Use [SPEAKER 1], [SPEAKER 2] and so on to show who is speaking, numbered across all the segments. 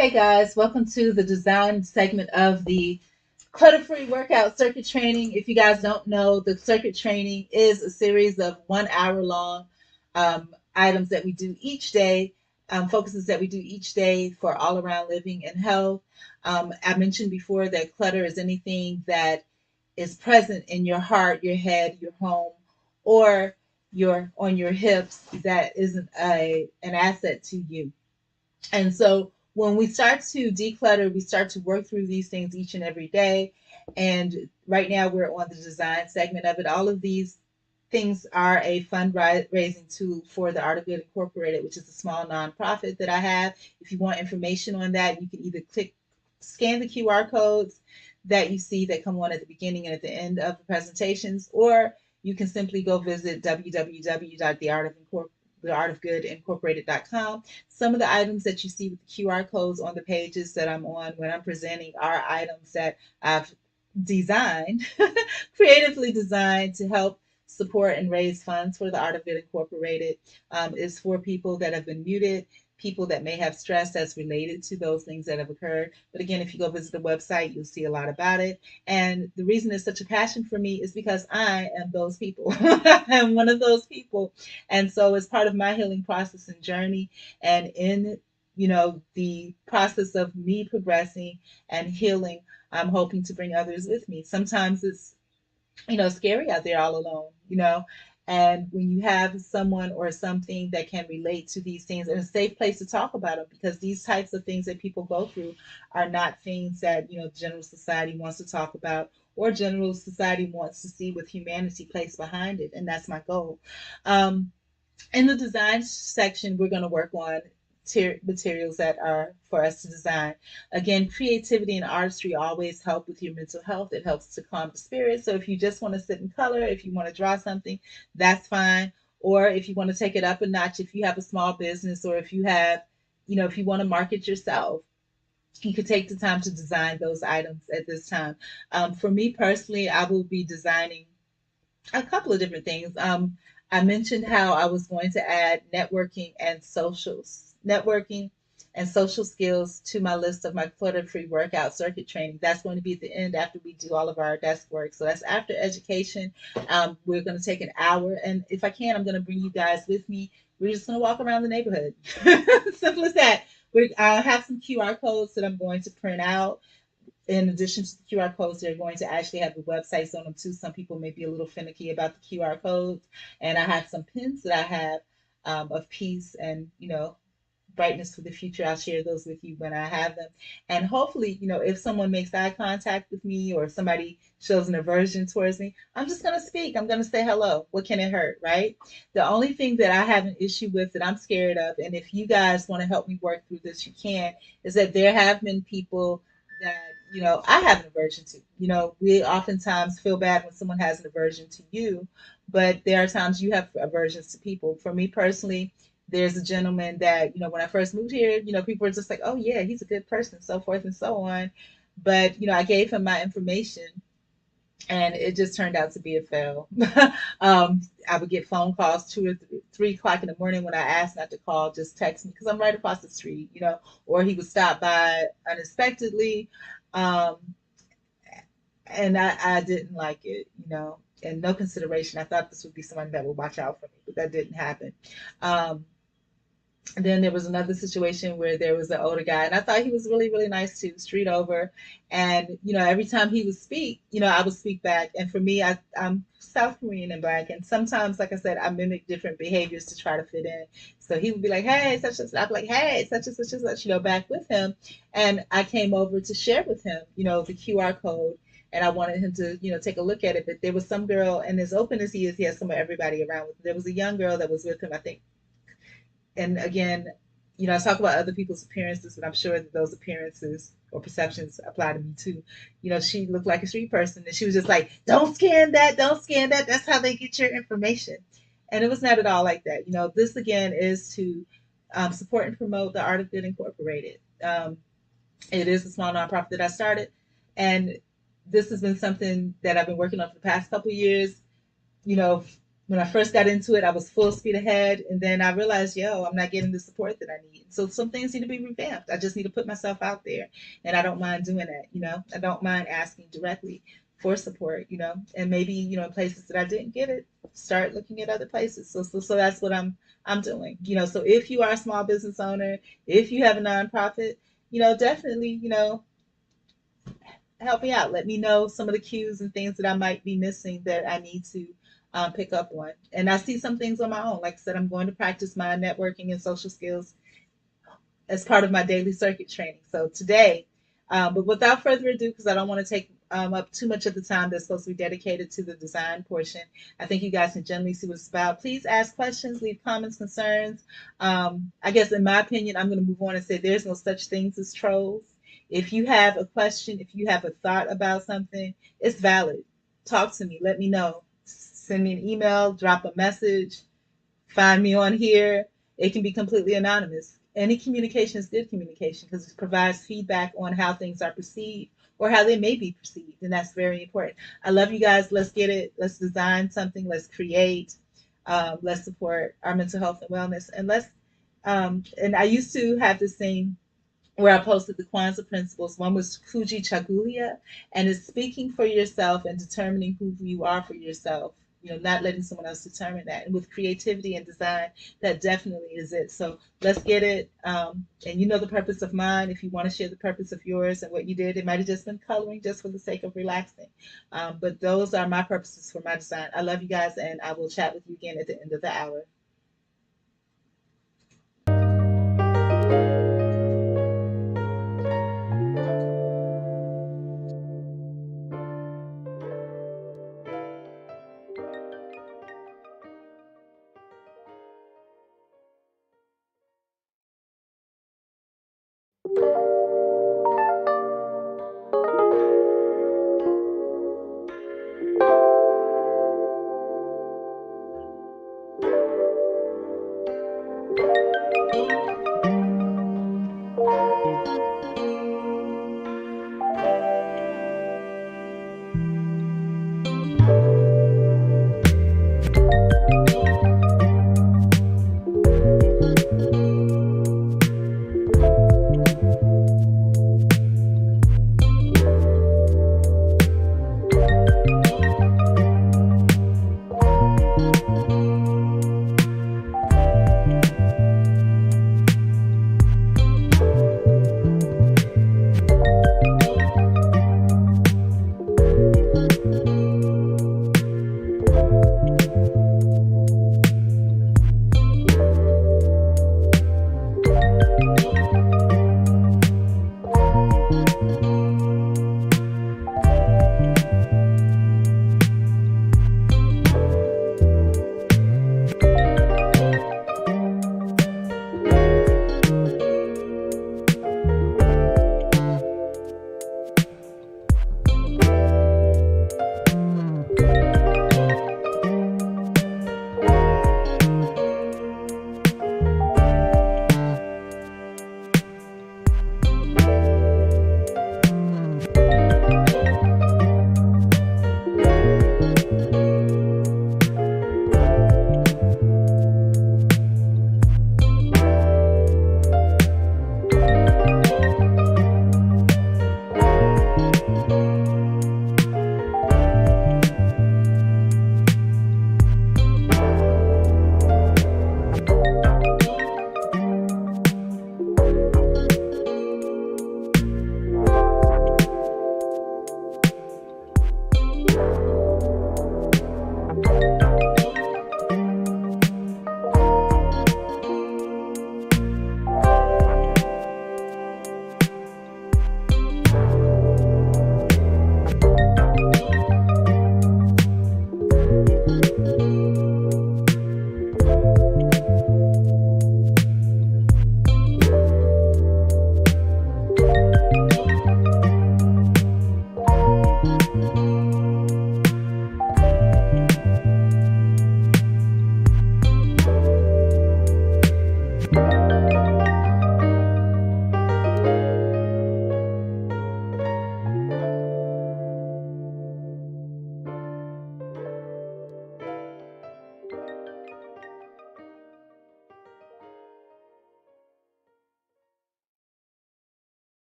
[SPEAKER 1] Hey guys, welcome to the design segment of the clutter-free workout circuit training. If you guys don't know, the circuit training is a series of 1 hour long items that we do each day, focuses that we do each day for all around living and health. I mentioned before that clutter is anything that is present in your heart, your head, your home, or your on your hips that isn't an asset to you. And so when we start to declutter, we start to work through these things each and every day. And right now we're on the design segment of it. All of these things are a fundraising tool for the Art of Good Incorporated, which is a small nonprofit that I have. If you want information on that, you can either scan the QR codes that you see that come on at the beginning and at the end of the presentations, or you can simply go visit www.theartofgoodincorporated.com. Some of the items that you see with the QR codes on the pages that I'm on when I'm presenting are items that I've designed, creatively designed to help support and raise funds for the Art of It Incorporated. Is for people that have been muted, people that may have stress that's related to those things that have occurred. But again, if you go visit the website, you'll see a lot about it. And the reason it's such a passion for me is because I am those people. I'm one of those people. And so it's part of my healing process and journey. And in the process of me progressing and healing, I'm hoping to bring others with me. Sometimes it's scary out there all alone, and when you have someone or something that can relate to these things and a safe place to talk about them, because these types of things that people go through are not things that, general society wants to talk about or general society wants to see with humanity placed behind it. And that's my goal. Um, in the design section, we're going to work on materials that are for us to design. Again, creativity and artistry always help with your mental health. It helps to calm the spirit. So if you just want to sit in color, if you want to draw something, that's fine. Or if you want to take it up a notch, if you have a small business, or if you have, if you want to market yourself, you could take the time to design those items at this time. For me personally, I will be designing a couple of different things. I mentioned how I was going to add networking and social skills to my list of my clutter-free workout circuit training. That's going to be at the end after we do all of our desk work. So that's after education. We're going to take an hour, and if I can, I'm going to bring you guys with me. We're just going to walk around the neighborhood. Simple as that. I have some QR codes that I'm going to print out. In addition to the QR codes, they're going to actually have the websites on them too. Some people may be a little finicky about the QR codes. And I have some pins that I have of peace and, brightness for the future. I'll share those with you when I have them. And hopefully, if someone makes eye contact with me or somebody shows an aversion towards me, I'm just going to speak. I'm going to say hello. What can it hurt, right? The only thing that I have an issue with that I'm scared of, and if you guys want to help me work through this, you can, is that there have been people that, I have an aversion to. We oftentimes feel bad when someone has an aversion to you, but there are times you have aversions to people. For me personally, there's a gentleman that, when I first moved here, people were just like, oh, yeah, he's a good person, so forth and so on. But, I gave him my information and it just turned out to be a fail. I would get phone calls 2 or 3 o'clock in the morning when I asked not to call, just text me because I'm right across the street, or he would stop by unexpectedly. Um, and I didn't like it, and no consideration. I thought this would be someone that would watch out for me, but that didn't happen. Um, and then there was another situation where there was an older guy, and I thought he was really, really nice too, street over. And, every time he would speak, I would speak back. And for me, I'm South Korean and Black. And sometimes, like I said, I mimic different behaviors to try to fit in. So he would be like, hey, such and such. I'd be like, hey, such and such and such, back with him. And I came over to share with him, the QR code. And I wanted him to, take a look at it. But there was some girl, and as open as he is, he has some of everybody around with him. There was a young girl that was with him, I think. And again, I talk about other people's appearances, and I'm sure that those appearances or perceptions apply to me too. She looked like a street person, and she was just like, "Don't scan that, don't scan that. That's how they get your information." And it was not at all like that. This again is to support and promote the Art of Good Incorporated. It is a small nonprofit that I started, and this has been something that I've been working on for the past couple of years. You know, when I first got into it, I was full speed ahead, and then I realized, yo, I'm not getting the support that I need. So some things need to be revamped. I just need to put myself out there, and I don't mind doing that. I don't mind asking directly for support. And maybe in places that I didn't get it, start looking at other places. So that's what I'm doing. So if you are a small business owner, if you have a nonprofit, definitely, help me out. Let me know some of the cues and things that I might be missing that I need to pick up on. And I see some things on my own. Like I said, I'm going to practice my networking and social skills as part of my daily circuit training. So today, but without further ado, because I don't want to take up too much of the time that's supposed to be dedicated to the design portion, I think you guys can generally see what it's about. Please ask questions, leave comments, concerns. I guess in my opinion, I'm going to move on and say there's no such things as trolls. If you have a question, if you have a thought about something, it's valid. Talk to me. Let me know. Send me an email, drop a message, find me on here. It can be completely anonymous. Any communication is good communication because it provides feedback on how things are perceived or how they may be perceived. And that's very important. I love you guys. Let's get it. Let's design something. Let's create. Let's support our mental health and wellness. And I used to have this thing where I posted the Kwanzaa principles. One was Kuji Chagulia, and it's speaking for yourself and determining who you are for yourself. Not letting someone else determine that. And with creativity and design, that definitely is it. So let's get it. And you know the purpose of mine. If you want to share the purpose of yours and what you did, it might have just been coloring just for the sake of relaxing. But those are my purposes for my design. I love you guys, and I will chat with you again at the end of the hour.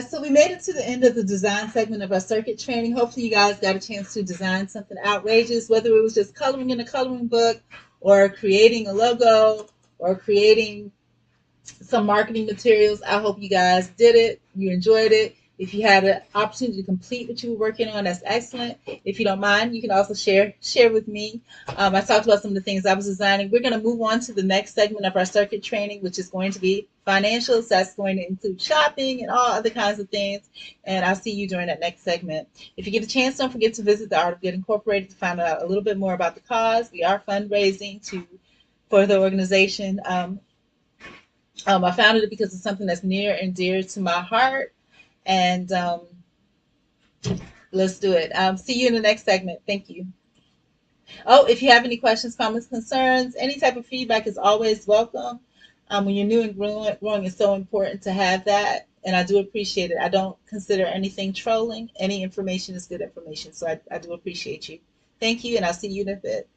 [SPEAKER 1] So we made it to the end of the design segment of our circuit training. Hopefully you guys got a chance to design something outrageous, whether it was just coloring in a coloring book or creating a logo or creating some marketing materials. I hope you guys did it. You enjoyed it. If you had an opportunity to complete what you were working on, that's excellent. If you don't mind, you can also share with me. I talked about some of the things I was designing. We're going to move on to the next segment of our circuit training, which is going to be financials. That's going to include shopping and all other kinds of things. And I'll see you during that next segment. If you get a chance, don't forget to visit the Art of Good Incorporated to find out a little bit more about the cause. We are fundraising for the organization. I founded it because it's something that's near and dear to my heart. And let's do it. See you in the next segment. Thank you. Oh, if you have any questions, comments, concerns, any type of feedback is always welcome. When you're new and growing, it's so important to have that. And I do appreciate it. I don't consider anything trolling. Any information is good information. So I do appreciate you. Thank you, and I'll see you in a bit.